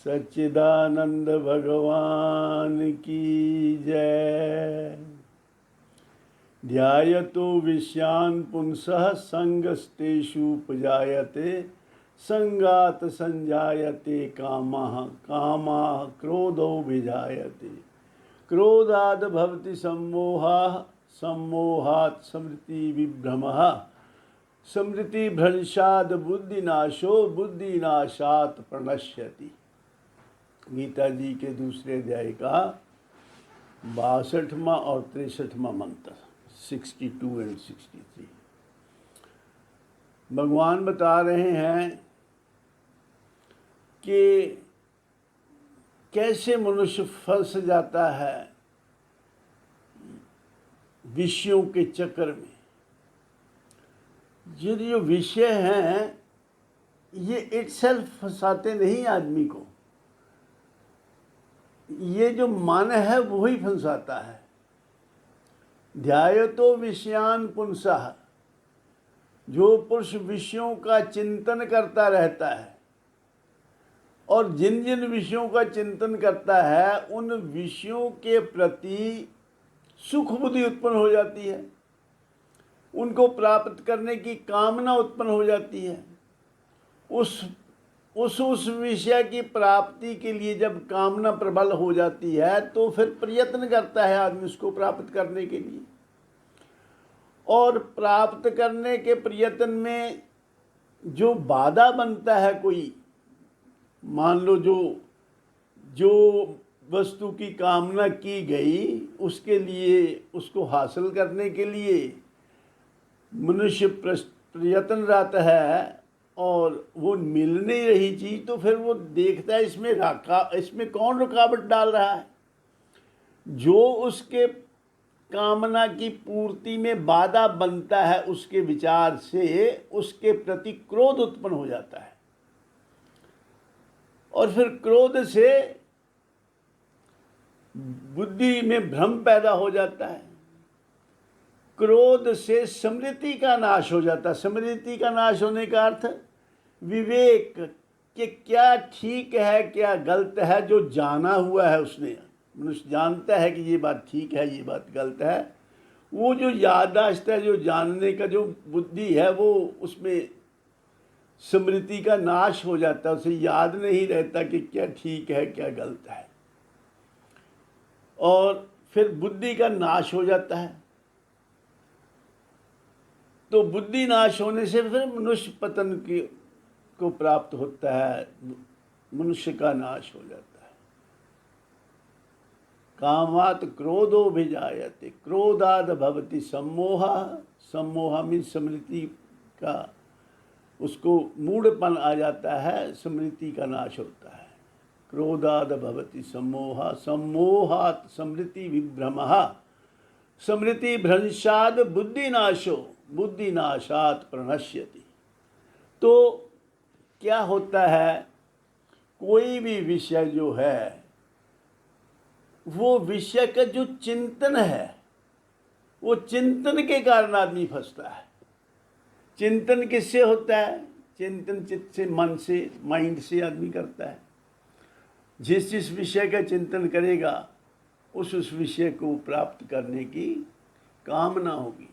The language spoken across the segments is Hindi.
सच्चिदानंद भगवान की जय। ध्यायतो विषयान् पुंसः संगस्तेषुपजायते संगात संजायते कामः कामः क्रोधो विजायते क्रोधाद् भवति सम्मोहः सम्मोहात् स्मृति विभ्रमः स्मृति भ्रंशाद बुद्धिनाशो बुद्धिनाशात प्रणश्यति। गीता जी के दूसरे अध्याय का 62वां और 63वां मंत्र 62 एंड 63। भगवान बता रहे हैं कि कैसे मनुष्य फंस जाता है विषयों के चक्कर में। ये जो विषय हैं ये इटसेल्फ फंसाते नहीं आदमी को, ये जो मन है वही फंसाता है। ध्यायतो विषयान् पुंसः, जो पुरुष विषयों का चिंतन करता रहता है और जिन जिन विषयों का चिंतन करता है उन विषयों के प्रति सुख बुद्धि उत्पन्न हो जाती है, उनको प्राप्त करने की कामना उत्पन्न हो जाती है। उस विषय की प्राप्ति के लिए जब कामना प्रबल हो जाती है तो फिर प्रयत्न करता है आदमी उसको प्राप्त करने के लिए। और प्राप्त करने के प्रयत्न में जो बाधा बनता है, कोई मान लो जो वस्तु की कामना की गई उसके लिए, उसको हासिल करने के लिए मनुष्य प्रयत्नरत है और वो मिल नहीं रही चीज़, तो फिर वो देखता है इसमें कौन रुकावट डाल रहा है। जो उसके कामना की पूर्ति में बाधा बनता है उसके विचार से उसके प्रति क्रोध उत्पन्न हो जाता है और फिर क्रोध से बुद्धि में भ्रम पैदा हो जाता है। क्रोध से स्मृति का नाश हो जाता है। स्मृति का नाश होने का अर्थ विवेक कि क्या ठीक है क्या गलत है, जो जाना हुआ है उसने, मनुष्य जानता है कि ये बात ठीक है ये बात गलत है, वो जो याददाश्त है, जो जानने का जो बुद्धि है, वो उसमें स्मृति का नाश हो जाता है। उसे याद नहीं रहता कि क्या ठीक है क्या गलत है और फिर बुद्धि का नाश हो जाता है। तो बुद्धि नाश होने से फिर मनुष्य पतन को प्राप्त होता है, मनुष्य का नाश हो जाता है। कामात् क्रोधो विजायते क्रोधाद् भवति सम्मोहः, सम्मोह में स्मृति का उसको मूढ़पन आ जाता है, स्मृति का नाश होता है। क्रोधाद् भवति सम्मोहः सम्मोहात् स्मृति विभ्रमः स्मृति भ्रंशाद् बुद्धिनाशो बुद्धिनाशात् प्रणश्यति। तो क्या होता है, कोई भी विषय जो है वो विषय का जो चिंतन है वो चिंतन के कारण आदमी फंसता है। चिंतन किससे होता है? चिंतन चित्त से, मन से, माइंड से आदमी करता है। जिस विषय का चिंतन करेगा उस विषय को प्राप्त करने की कामना होगी।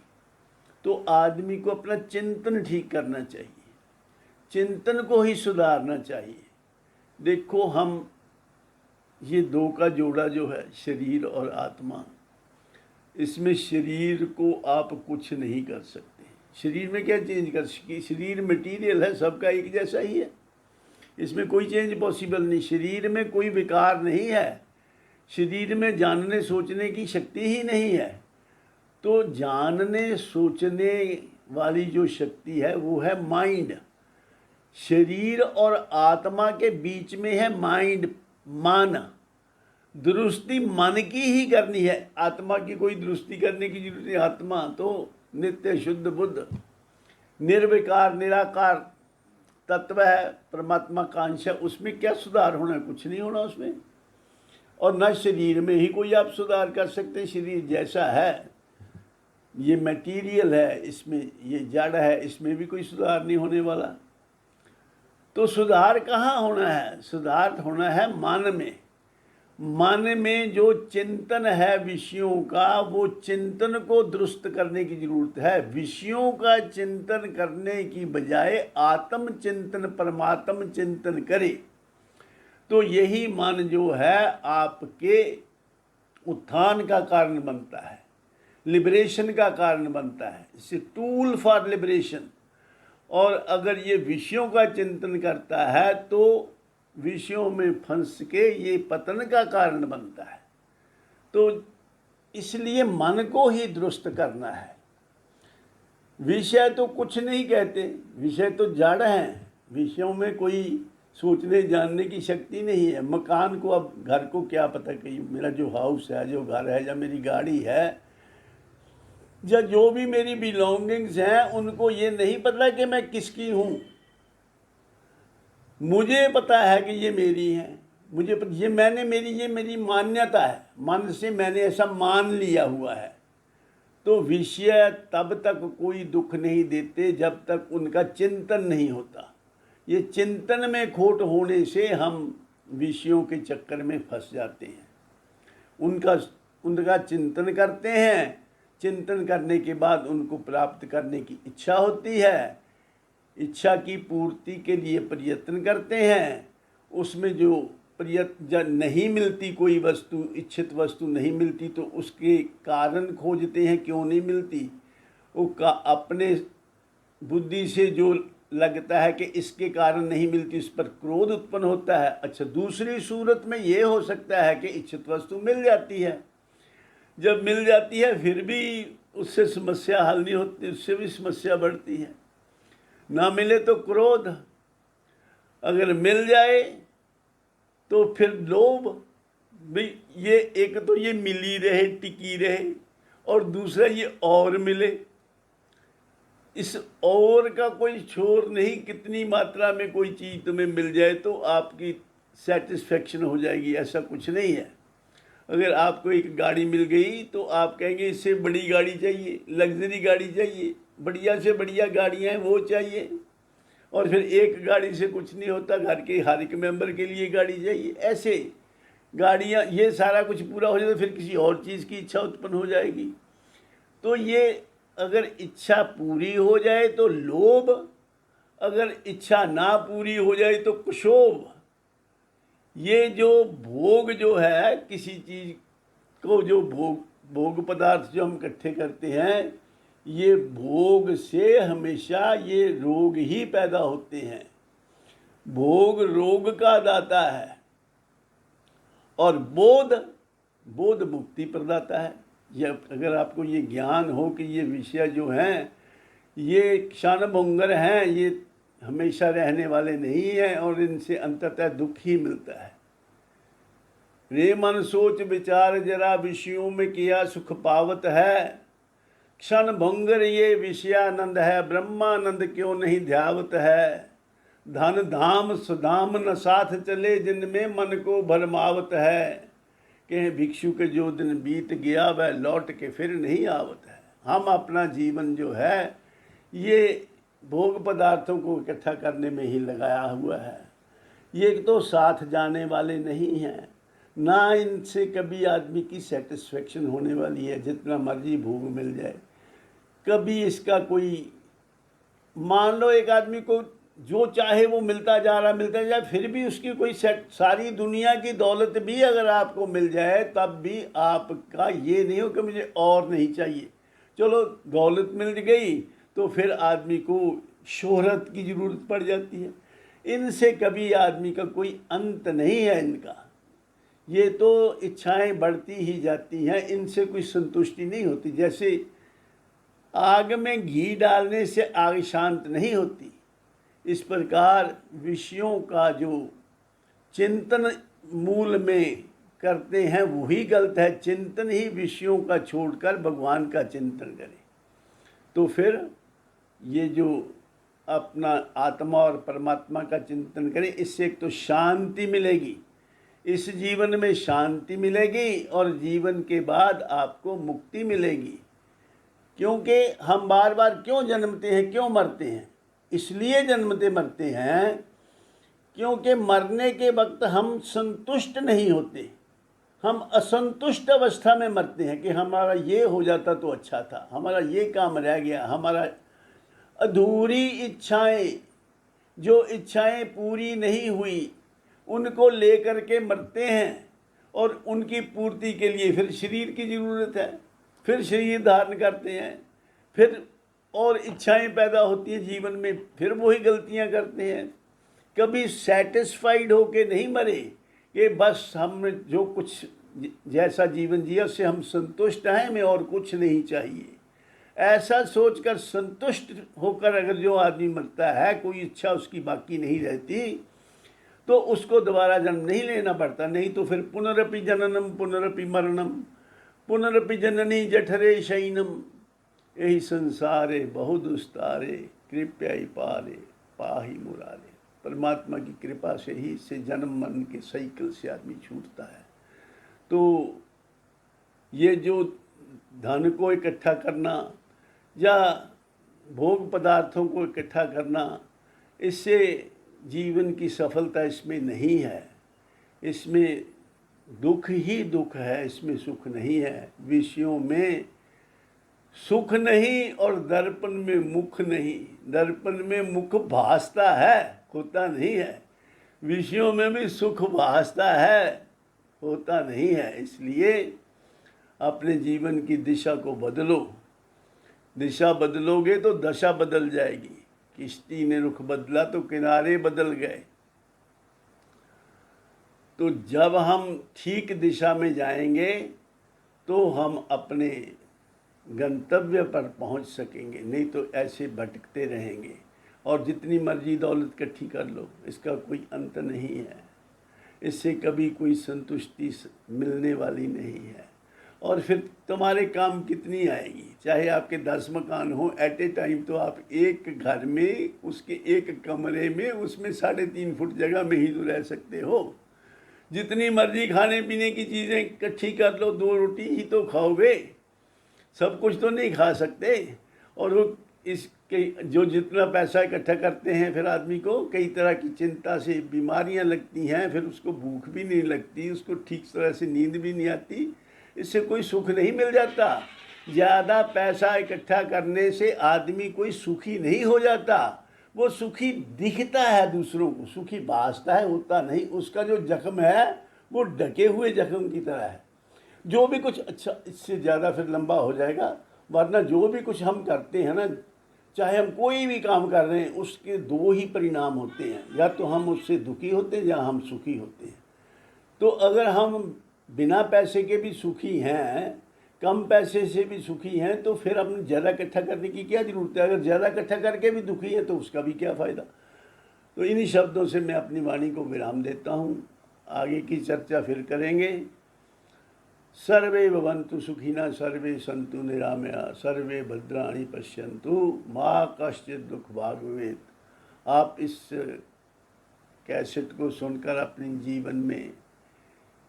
तो आदमी को अपना चिंतन ठीक करना चाहिए, चिंतन को ही सुधारना चाहिए। देखो, हम ये दो का जोड़ा जो है शरीर और आत्मा, इसमें शरीर को आप कुछ नहीं कर सकते। शरीर में क्या चेंज कर सके? शरीर मटीरियल है, सबका एक जैसा ही है, इसमें कोई चेंज पॉसिबल नहीं। शरीर में कोई विकार नहीं है, शरीर में जानने सोचने की शक्ति ही नहीं है। तो जानने सोचने वाली जो शक्ति है वो है माइंड। शरीर और आत्मा के बीच में है माइंड, मन। दुरुस्ती मन की ही करनी है, आत्मा की कोई दुरुस्ती करने की जरूरत नहीं। आत्मा तो नित्य शुद्ध बुद्ध निर्विकार निराकार तत्व है, परमात्मा का अंश है। उसमें क्या सुधार होना? कुछ नहीं होना उसमें। और न शरीर में ही कोई आप सुधार कर सकते। शरीर जैसा है, ये मटेरियल है, इसमें ये जड़ है, इसमें भी कोई सुधार नहीं होने वाला। तो सुधार कहाँ होना है? सुधार होना है मन में। मन में जो चिंतन है विषयों का, वो चिंतन को दुरुस्त करने की जरूरत है। विषयों का चिंतन करने की बजाय आत्म चिंतन, परमात्म चिंतन करे तो यही मन जो है आपके उत्थान का कारण बनता है, लिबरेशन का कारण बनता है। इसे टूल फॉर लिबरेशन। और अगर ये विषयों का चिंतन करता है तो विषयों में फंस के ये पतन का कारण बनता है। तो इसलिए मन को ही दुरुस्त करना है। विषय तो कुछ नहीं कहते, विषय तो जड़ हैं। विषयों में कोई सोचने जानने की शक्ति नहीं है। मकान को, अब घर को क्या पता कि मेरा जो हाउस है, जो घर है, या मेरी गाड़ी है, या जो भी मेरी बिलोंगिंग्स हैं, उनको ये नहीं पता कि मैं किसकी हूँ। मुझे पता है कि ये मेरी हैं। मुझे ये मेरी मान्यता है। मन से मैंने ऐसा मान लिया हुआ है। तो विषय तब तक कोई दुख नहीं देते जब तक उनका चिंतन नहीं होता। ये चिंतन में खोट होने से हम विषयों के चक्कर में फंस जाते हैं। उनका चिंतन करते हैं, चिंतन करने के बाद उनको प्राप्त करने की इच्छा होती है, इच्छा की पूर्ति के लिए प्रयत्न करते हैं। उसमें जो प्रयत्न नहीं मिलती, कोई वस्तु, इच्छित वस्तु नहीं मिलती, तो उसके कारण खोजते हैं क्यों नहीं मिलती। वो का अपने बुद्धि से जो लगता है कि इसके कारण नहीं मिलती, उस पर क्रोध उत्पन्न होता है। अच्छा, दूसरी सूरत में ये हो सकता है कि इच्छित वस्तु मिल जाती है। जब मिल जाती है फिर भी उससे समस्या हल नहीं होती, उससे भी समस्या बढ़ती है। ना मिले तो क्रोध, अगर मिल जाए तो फिर लोभ। भाई ये एक तो ये मिली रहे, टिकी रहे, और दूसरा ये और मिले। इस और का कोई छोर नहीं। कितनी मात्रा में कोई चीज़ तुम्हें मिल जाए तो आपकी सेटिस्फेक्शन हो जाएगी, ऐसा कुछ नहीं है। अगर आपको एक गाड़ी मिल गई तो आप कहेंगे इससे बड़ी गाड़ी चाहिए, लग्जरी गाड़ी चाहिए, बढ़िया से बढ़िया गाड़ियाँ हैं वो चाहिए। और फिर एक गाड़ी से कुछ नहीं होता, घर के हर एक मेंबर के लिए गाड़ी चाहिए। ऐसे गाड़ियाँ, ये सारा कुछ पूरा हो जाए तो फिर किसी और चीज़ की इच्छा उत्पन्न हो जाएगी। तो ये अगर इच्छा पूरी हो जाए तो लोभ, अगर इच्छा ना पूरी हो जाए तो कुशोभ। ये जो भोग जो है, किसी चीज़ को जो भोग पदार्थ जो हम इकट्ठे करते हैं, ये भोग से हमेशा ये रोग ही पैदा होते हैं। भोग रोग का दाता है और बोध मुक्ति प्रदाता है। ये अगर आपको ये ज्ञान हो कि ये विषय जो हैं ये क्षणभंगुर हैं, ये हमेशा रहने वाले नहीं हैं और इनसे अंततः दुख ही मिलता है। रे मन सोच विचार जरा, विषयों में किया सुख पावत है। क्षण भंगर ये विषयानंद है, ब्रह्मानंद क्यों नहीं ध्यावत है। धन धाम सुधाम न साथ चले, जिनमें मन को भरमावत है। कि भिक्षु के जो दिन बीत गया वह लौट के फिर नहीं आवत है। हम अपना जीवन जो है ये भोग पदार्थों को इकट्ठा करने में ही लगाया हुआ है। ये तो साथ जाने वाले नहीं हैं, ना इनसे कभी आदमी की सेटिस्फेक्शन होने वाली है। जितना मर्जी भोग मिल जाए, कभी इसका कोई, मान लो एक आदमी को जो चाहे वो मिलता जा रहा, फिर भी उसकी कोई सारी दुनिया की दौलत भी अगर आपको मिल जाए तब भी आपका ये नहीं हो कि मुझे और नहीं चाहिए। चलो दौलत मिल गई तो फिर आदमी को शोहरत की ज़रूरत पड़ जाती है। इनसे कभी आदमी का कोई अंत नहीं है इनका। ये तो इच्छाएं बढ़ती ही जाती हैं, इनसे कोई संतुष्टि नहीं होती। जैसे आग में घी डालने से आग शांत नहीं होती, इस प्रकार विषयों का जो चिंतन मूल में करते हैं वही गलत है। चिंतन ही विषयों का छोड़कर भगवान का चिंतन करें तो फिर ये जो अपना आत्मा और परमात्मा का चिंतन करें, इससे एक तो शांति मिलेगी, इस जीवन में शांति मिलेगी और जीवन के बाद आपको मुक्ति मिलेगी। क्योंकि हम बार बार क्यों जन्मते हैं, क्यों मरते हैं? इसलिए जन्मते मरते हैं क्योंकि मरने के वक्त हम संतुष्ट नहीं होते, हम असंतुष्ट अवस्था में मरते हैं कि हमारा ये हो जाता तो अच्छा था, हमारा ये काम रह गया, हमारा अधूरी इच्छाएं, जो इच्छाएं पूरी नहीं हुई उनको लेकर के मरते हैं, और उनकी पूर्ति के लिए फिर शरीर की ज़रूरत है, फिर शरीर धारण करते हैं, फिर और इच्छाएं पैदा होती हैं जीवन में, फिर वही गलतियां करते हैं। कभी सेटिस्फाइड होके नहीं मरे कि बस हमने जो कुछ जैसा जीवन जिया उससे हम संतुष्ट हैं, हमें और कुछ नहीं चाहिए। ऐसा सोचकर संतुष्ट होकर अगर जो आदमी मरता है, कोई इच्छा उसकी बाकी नहीं रहती, तो उसको दोबारा जन्म नहीं लेना पड़ता। नहीं तो फिर पुनरपि जननम पुनरपि मरणम पुनरपि जननी जठरे शयनम, यही संसारे बहु दुस्तारे कृपया पारे पाही मुरारे। परमात्मा की कृपा से ही इससे जन्म मरण के साइकिल से आदमी छूटता है। तो ये जो धन को इकट्ठा करना या भोग पदार्थों को इकट्ठा करना, इससे जीवन की सफलता इसमें नहीं है। इसमें दुख ही दुख है, इसमें सुख नहीं है। विषयों में सुख नहीं और दर्पण में मुख नहीं। दर्पण में मुख भासता है, होता नहीं है। विषयों में भी सुख भासता है, होता नहीं है। इसलिए अपने जीवन की दिशा को बदलो। दिशा बदलोगे तो दशा बदल जाएगी। किश्ती ने रुख बदला तो किनारे बदल गए। तो जब हम ठीक दिशा में जाएंगे तो हम अपने गंतव्य पर पहुंच सकेंगे, नहीं तो ऐसे भटकते रहेंगे। और जितनी मर्जी दौलत इकट्ठी कर लो, इसका कोई अंत नहीं है। इससे कभी कोई संतुष्टि मिलने वाली नहीं है। और फिर तुम्हारे काम कितनी आएगी, चाहे आपके 10 मकान हो एट ए टाइम, तो आप एक घर में, उसके एक कमरे में, उसमें 3.5 फुट जगह में ही तो रह सकते हो। जितनी मर्जी खाने पीने की चीज़ें इकट्ठी कर लो, 2 रोटी ही तो खाओगे, सब कुछ तो नहीं खा सकते। और वो इसके जो जितना पैसा इकट्ठा करते हैं, फिर आदमी को कई तरह की चिंता से बीमारियां लगती हैं, फिर उसको भूख भी नहीं लगती, उसको ठीक तरह से नींद भी नहीं आती। इससे कोई सुख नहीं मिल जाता। ज़्यादा पैसा इकट्ठा करने से आदमी कोई सुखी नहीं हो जाता। वो सुखी दिखता है दूसरों को, सुखी भासता है, होता नहीं। उसका जो जख्म है वो ढके हुए जख्म की तरह है। जो भी कुछ, अच्छा इससे ज़्यादा फिर लंबा हो जाएगा, वरना जो भी कुछ हम करते हैं ना, चाहे हम कोई भी काम कर रहे हैं, उसके 2 ही परिणाम होते हैं, या तो हम उससे दुखी होते हैं या हम सुखी होते हैं। तो अगर हम बिना पैसे के भी सुखी हैं, कम पैसे से भी सुखी हैं, तो फिर हम ज़्यादा इकट्ठा करने की क्या ज़रूरत है। अगर ज़्यादा इकट्ठा करके भी दुखी है तो उसका भी क्या फ़ायदा। तो इन्हीं शब्दों से मैं अपनी वाणी को विराम देता हूँ। आगे की चर्चा फिर करेंगे। सर्वे भवन्तु सुखिनः, सर्वे सन्तु निरामया, सर्वे भद्राणि पश्यन्तु, मा कश्चित् दुःख भाग् भवेत्। आप इस कैसेट को सुनकर अपने जीवन में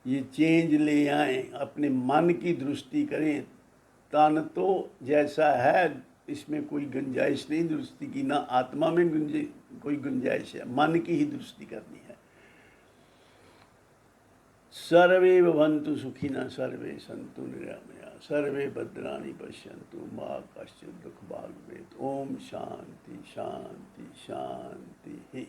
ये चेंज ले आएँ, अपने मन की दृष्टि करें। तन तो जैसा है, इसमें कोई गुंजाइश नहीं दृष्टि की, ना आत्मा में कोई गुंजाइश है, मन की ही दृष्टि करनी है। सर्वे भवन्तु सुखिनः, सर्वे सन्तु निरामया, सर्वे भद्राणि पश्यन्तु, मा कश्चित् दुःख भाग् भवेत्। ओम शांति शांति शांति।